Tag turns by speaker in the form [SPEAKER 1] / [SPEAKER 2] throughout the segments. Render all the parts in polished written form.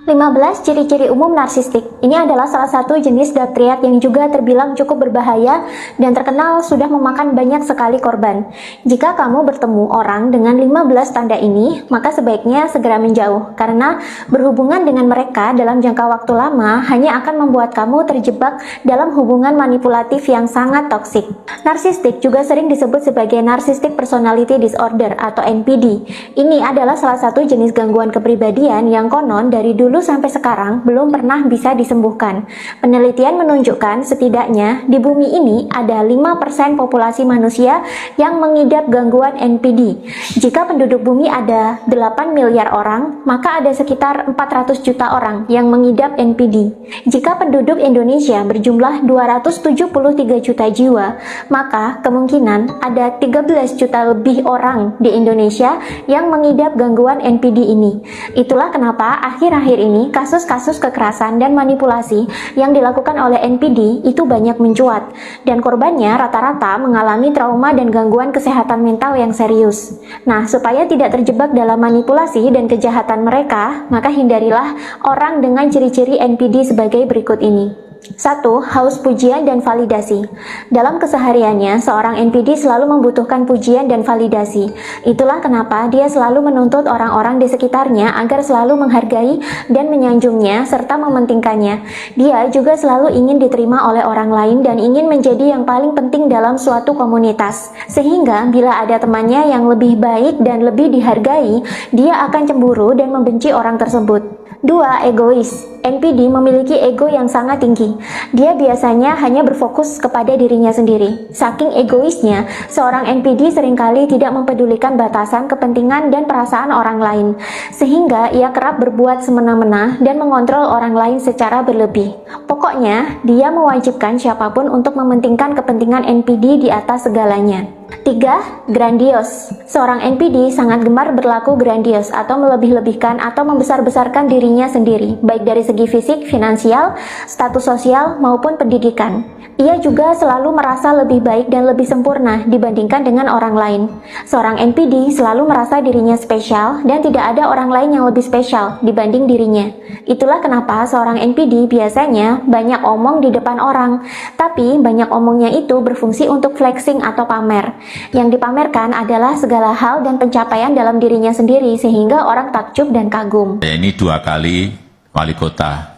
[SPEAKER 1] 15 ciri-ciri umum narsistik. Ini adalah salah satu jenis dark triad yang juga terbilang cukup berbahaya dan terkenal sudah memakan banyak sekali korban. Jika kamu bertemu orang dengan 15 tanda ini, maka sebaiknya segera menjauh karena berhubungan dengan mereka dalam jangka waktu lama hanya akan membuat kamu terjebak dalam hubungan manipulatif yang sangat toksik. Narsistik juga sering disebut sebagai Narcissistic Personality Disorder atau NPD. Ini adalah salah satu jenis gangguan kepribadian yang konon dari dulu sampai sekarang belum pernah bisa disembuhkan. Penelitian menunjukkan setidaknya di bumi ini ada 5% populasi manusia yang mengidap gangguan NPD. Jika penduduk bumi ada 8 miliar orang, maka ada sekitar 400 juta orang yang mengidap NPD. Jika penduduk Indonesia berjumlah 273 juta jiwa, maka kemungkinan ada 13 juta lebih orang di Indonesia yang mengidap gangguan NPD ini. Itulah kenapa akhir-akhir ini kasus-kasus kekerasan dan manipulasi yang dilakukan oleh NPD itu banyak mencuat dan korbannya rata-rata mengalami trauma dan gangguan kesehatan mental yang serius. Nah, supaya tidak terjebak dalam manipulasi dan kejahatan mereka, maka hindarilah orang dengan ciri-ciri NPD sebagai berikut ini. 1. Haus pujian dan validasi. Dalam kesehariannya, seorang NPD selalu membutuhkan pujian dan validasi. Itulah kenapa dia selalu menuntut orang-orang di sekitarnya agar selalu menghargai dan menyanjungnya serta mementingkannya. Dia juga selalu ingin diterima oleh orang lain dan ingin menjadi yang paling penting dalam suatu komunitas. Sehingga bila ada temannya yang lebih baik dan lebih dihargai, dia akan cemburu dan membenci orang tersebut. 2. Egois. NPD memiliki ego yang sangat tinggi. Dia biasanya hanya berfokus kepada dirinya sendiri. Saking egoisnya, seorang NPD seringkali tidak mempedulikan batasan, kepentingan, dan perasaan orang lain. Sehingga ia kerap berbuat semena-mena dan mengontrol orang lain secara berlebih. Pokoknya, dia mewajibkan siapapun untuk mementingkan kepentingan NPD di atas segalanya. 3. Grandios. Seorang NPD sangat gemar berlaku grandios atau melebih-lebihkan atau membesar-besarkan dirinya sendiri, baik dari segi fisik, finansial, status sosial, maupun pendidikan. Ia juga selalu merasa lebih baik dan lebih sempurna dibandingkan dengan orang lain. Seorang NPD selalu merasa dirinya spesial dan tidak ada orang lain yang lebih spesial dibanding dirinya. Itulah kenapa seorang NPD biasanya banyak omong di depan orang, tapi banyak omongnya itu berfungsi untuk flexing atau pamer. Yang dipamerkan adalah segala hal dan pencapaian dalam dirinya sendiri sehingga orang takjub dan kagum.
[SPEAKER 2] Ini 2 kali wali kota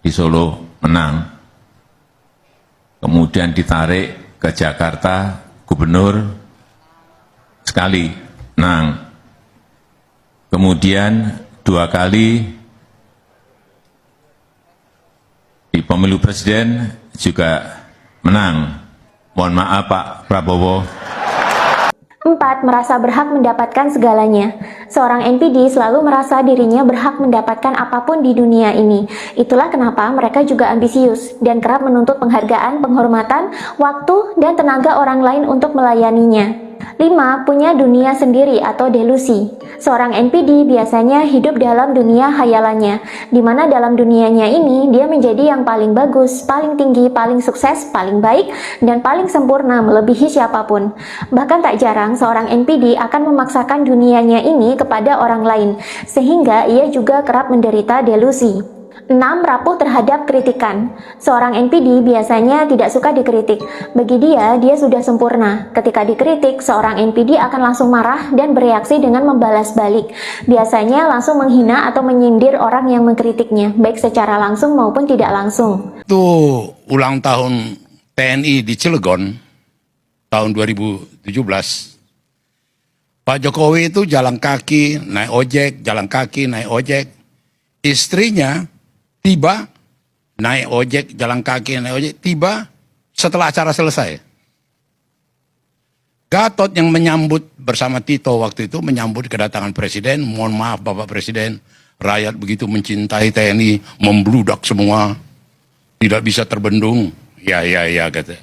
[SPEAKER 2] di Solo menang, kemudian ditarik ke Jakarta gubernur sekali menang, kemudian 2 kali di pemilu presiden juga menang. Mohon maaf Pak Prabowo.
[SPEAKER 1] 4. Merasa berhak mendapatkan segalanya. Seorang NPD selalu merasa dirinya berhak mendapatkan apapun di dunia ini. Itulah kenapa mereka juga ambisius dan kerap menuntut penghargaan, penghormatan, waktu, dan tenaga orang lain untuk melayaninya. 5. Punya dunia sendiri atau delusi. Seorang NPD biasanya hidup dalam dunia hayalannya, di mana dalam dunianya ini dia menjadi yang paling bagus, paling tinggi, paling sukses, paling baik, dan paling sempurna melebihi siapapun. Bahkan tak jarang seorang NPD akan memaksakan dunianya ini kepada orang lain, sehingga ia juga kerap menderita delusi. 6. Rapuh terhadap kritikan. Seorang NPD biasanya tidak suka dikritik. Bagi dia, dia sudah sempurna. Ketika dikritik, seorang NPD akan langsung marah dan bereaksi dengan membalas balik. Biasanya langsung menghina atau menyindir orang yang mengkritiknya, baik secara langsung maupun tidak langsung.
[SPEAKER 3] Itu ulang tahun TNI di Cilegon tahun 2017. Pak Jokowi itu jalan kaki, naik ojek, jalan kaki, naik ojek. Istrinya tiba, naik ojek, jalan kaki, naik ojek, tiba setelah acara selesai. Gatot yang menyambut bersama Tito waktu itu, menyambut kedatangan Presiden, mohon maaf Bapak Presiden, rakyat begitu mencintai TNI, membludak semua, tidak bisa terbendung. Ya, kata.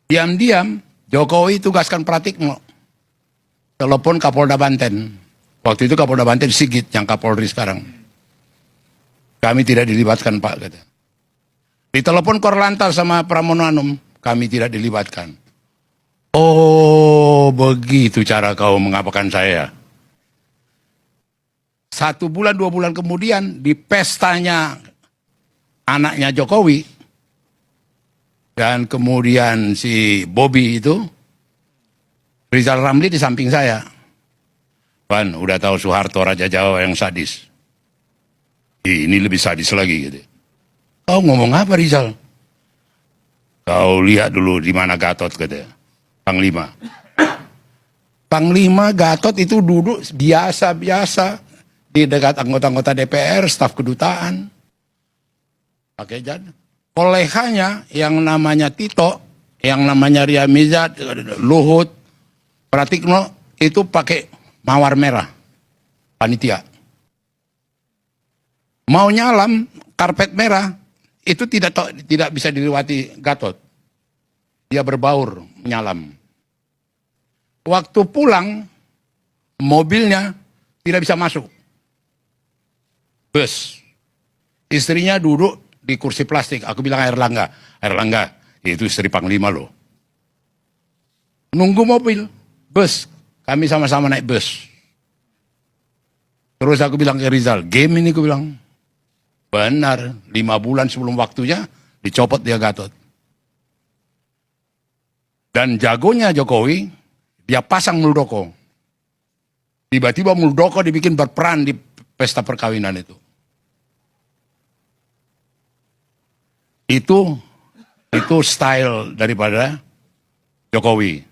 [SPEAKER 3] Diam-diam, Jokowi tugaskan Pratikno, telepon Kapolda Banten. Waktu itu Kapolda Banten Sigit, yang Kapolri sekarang. Kami tidak dilibatkan Pak, kata. Ditelepon Korlantas sama Pramono Anum, kami tidak dilibatkan. Oh, begitu cara kau mengapakan saya. 1 bulan 2 bulan kemudian di pestanya anaknya Jokowi dan kemudian si Bobby itu, Rizal Ramli di samping saya. Pan, udah tahu Soeharto Raja Jawa yang sadis. Ini lebih sadis lagi gitu. Kau ngomong apa Rizal? Kau lihat dulu di mana Gatot katanya. Panglima. Panglima Gatot itu duduk biasa-biasa di dekat anggota-anggota DPR, staf kedutaan. Pakai jad. Koleganya yang namanya Tito, yang namanya Ria Mizat, Luhut, Pratikno itu pakai mawar merah, panitia. Mau nyalam karpet merah itu tidak bisa dilewati Gatot. Dia berbaur menyalam. Waktu pulang mobilnya tidak bisa masuk. Bus. Istrinya duduk di kursi plastik. Aku bilang Airlangga, itu istri Panglima loh. Nunggu mobil, bus. Kami sama-sama naik bus. Terus aku bilang ke Rizal, game ini aku bilang. Benar, 5 bulan sebelum waktunya dicopot dia Gatot. Dan jagonya Jokowi, dia pasang Muldoko. Tiba-tiba Muldoko dibikin berperan di pesta perkawinan itu. Itu style daripada Jokowi.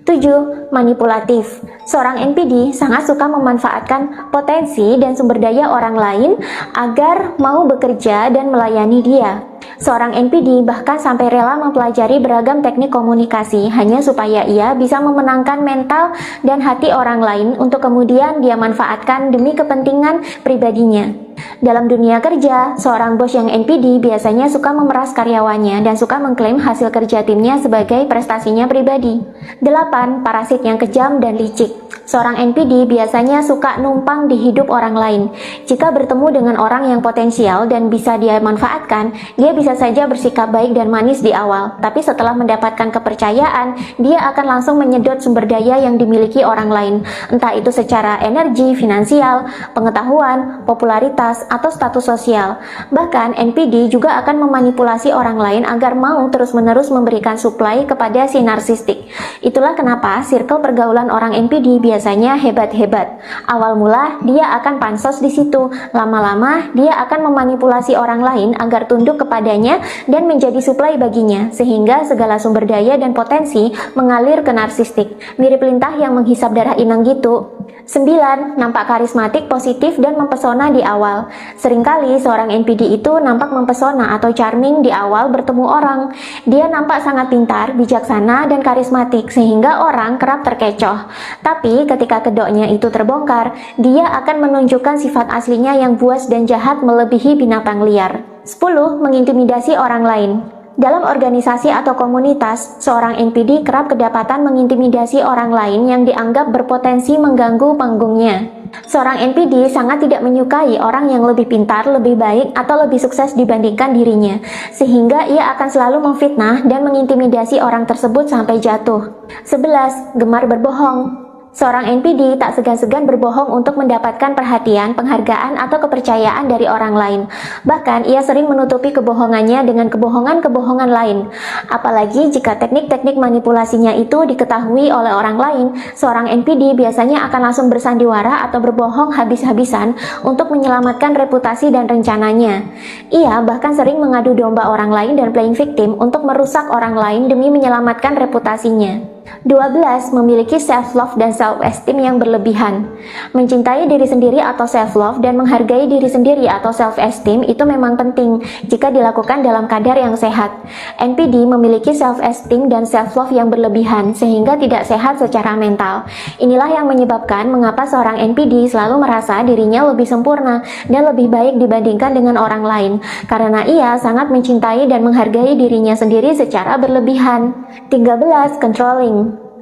[SPEAKER 1] 7. Manipulatif. Seorang NPD sangat suka memanfaatkan potensi dan sumber daya orang lain agar mau bekerja dan melayani dia. Seorang NPD bahkan sampai rela mempelajari beragam teknik komunikasi hanya supaya ia bisa memenangkan mental dan hati orang lain untuk kemudian dia manfaatkan demi kepentingan pribadinya. Dalam dunia kerja, seorang bos yang NPD biasanya suka memeras karyawannya dan suka mengklaim hasil kerja timnya sebagai prestasinya pribadi. 8. Parasit yang kejam dan licik. Seorang NPD biasanya suka numpang di hidup orang lain. Jika bertemu dengan orang yang potensial dan bisa dia manfaatkan, dia bisa saja bersikap baik dan manis di awal, tapi setelah mendapatkan kepercayaan, dia akan langsung menyedot sumber daya yang dimiliki orang lain, entah itu secara energi, finansial, pengetahuan, popularitas, atau status sosial. Bahkan NPD juga akan memanipulasi orang lain agar mau terus-menerus memberikan suplai kepada si narsistik. Itulah kenapa circle pergaulan orang NPD biasanya hebat-hebat. Awal mula dia akan pansos di situ, lama-lama dia akan memanipulasi orang lain agar tunduk kepadanya dan menjadi suplai baginya, sehingga segala sumber daya dan potensi mengalir ke narsistik. Mirip lintah yang menghisap darah inang gitu. 9. Nampak karismatik, positif, dan mempesona di awal. Seringkali seorang NPD itu nampak mempesona atau charming di awal bertemu orang. Dia nampak sangat pintar, bijaksana, dan karismatik sehingga orang kerap terkecoh. Tapi ketika kedoknya itu terbongkar, dia akan menunjukkan sifat aslinya yang buas dan jahat melebihi binatang liar. 10. Mengintimidasi orang lain. Dalam organisasi atau komunitas, seorang NPD kerap kedapatan mengintimidasi orang lain yang dianggap berpotensi mengganggu panggungnya. Seorang NPD sangat tidak menyukai orang yang lebih pintar, lebih baik, atau lebih sukses dibandingkan dirinya, sehingga ia akan selalu memfitnah dan mengintimidasi orang tersebut sampai jatuh. 11. Gemar berbohong. Seorang NPD tak segan-segan berbohong untuk mendapatkan perhatian, penghargaan, atau kepercayaan dari orang lain. Bahkan, ia sering menutupi kebohongannya dengan kebohongan-kebohongan lain. Apalagi jika teknik-teknik manipulasinya itu diketahui oleh orang lain, seorang NPD biasanya akan langsung bersandiwara atau berbohong habis-habisan untuk menyelamatkan reputasi dan rencananya. Ia bahkan sering mengadu domba orang lain dan playing victim untuk merusak orang lain demi menyelamatkan reputasinya. 12. Memiliki self-love dan self-esteem yang berlebihan. Mencintai diri sendiri atau self-love dan menghargai diri sendiri atau self-esteem itu memang penting jika dilakukan dalam kadar yang sehat. NPD memiliki self-esteem dan self-love yang berlebihan sehingga tidak sehat secara mental. Inilah yang menyebabkan mengapa seorang NPD selalu merasa dirinya lebih sempurna dan lebih baik dibandingkan dengan orang lain, karena ia sangat mencintai dan menghargai dirinya sendiri secara berlebihan. 13. Controlling.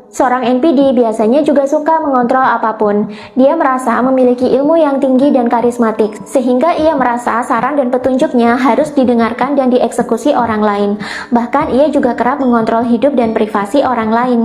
[SPEAKER 1] Seorang NPD biasanya juga suka mengontrol apapun. Dia merasa memiliki ilmu yang tinggi dan karismatik, sehingga ia merasa saran dan petunjuknya harus didengarkan dan dieksekusi orang lain. Bahkan ia juga kerap mengontrol hidup dan privasi orang lain.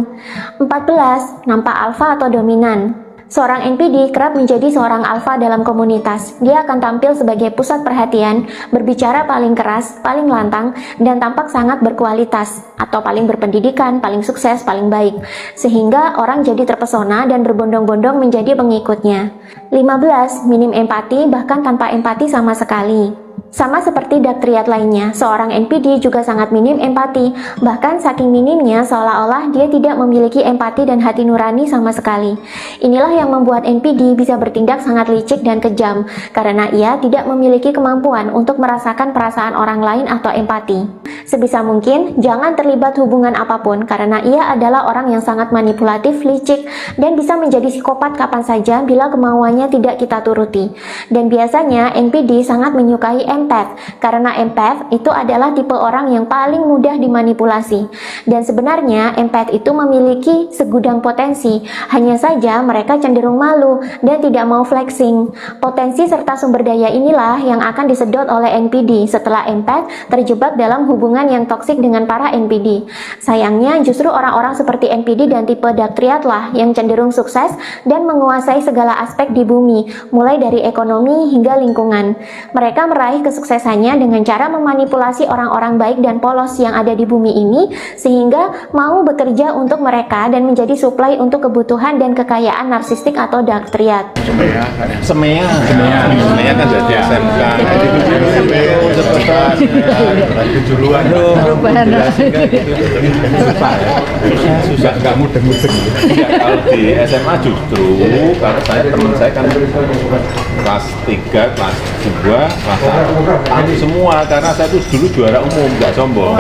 [SPEAKER 1] 14. Nampak alfa atau dominan. Seorang NPD kerap menjadi seorang alfa dalam komunitas. Dia akan tampil sebagai pusat perhatian, berbicara paling keras, paling lantang, dan tampak sangat berkualitas, atau paling berpendidikan, paling sukses, paling baik. Sehingga orang jadi terpesona dan berbondong-bondong menjadi pengikutnya. 15. Minim empati, bahkan tanpa empati sama sekali. Sama seperti daktriat lainnya, seorang NPD juga sangat minim empati, bahkan saking minimnya seolah-olah dia tidak memiliki empati dan hati nurani sama sekali. Inilah yang membuat NPD bisa bertindak sangat licik dan kejam, karena ia tidak memiliki kemampuan untuk merasakan perasaan orang lain atau empati. Sebisa mungkin, jangan terlibat hubungan apapun, karena ia adalah orang yang sangat manipulatif, licik, dan bisa menjadi psikopat kapan saja bila kemauannya tidak kita turuti. Dan biasanya NPD sangat menyukai empath, karena empath itu adalah tipe orang yang paling mudah dimanipulasi. Dan sebenarnya empath itu memiliki segudang potensi, hanya saja mereka cenderung malu dan tidak mau flexing. Potensi serta sumber daya inilah yang akan disedot oleh NPD setelah empath terjebak dalam hubungan yang toksik dengan para NPD. Sayangnya justru orang-orang seperti NPD dan tipe daktriat lah yang cenderung sukses dan menguasai segala aspek di bumi, mulai dari ekonomi hingga lingkungan. Mereka meraih kesuksesannya dengan cara memanipulasi orang-orang baik dan polos yang ada di bumi ini, sehingga mau bekerja untuk mereka dan menjadi suplai untuk kebutuhan dan kekayaan narsistik atau daktriat.
[SPEAKER 4] Semea kan jadi SMK. Kejuruan. Susah nggak mudeng-mudeng. Kalau di SMA justru karena teman saya kan kelas 3, kelas 2, kelas 1 tahu semua karena saya tuh dulu juara umum, nggak sombong.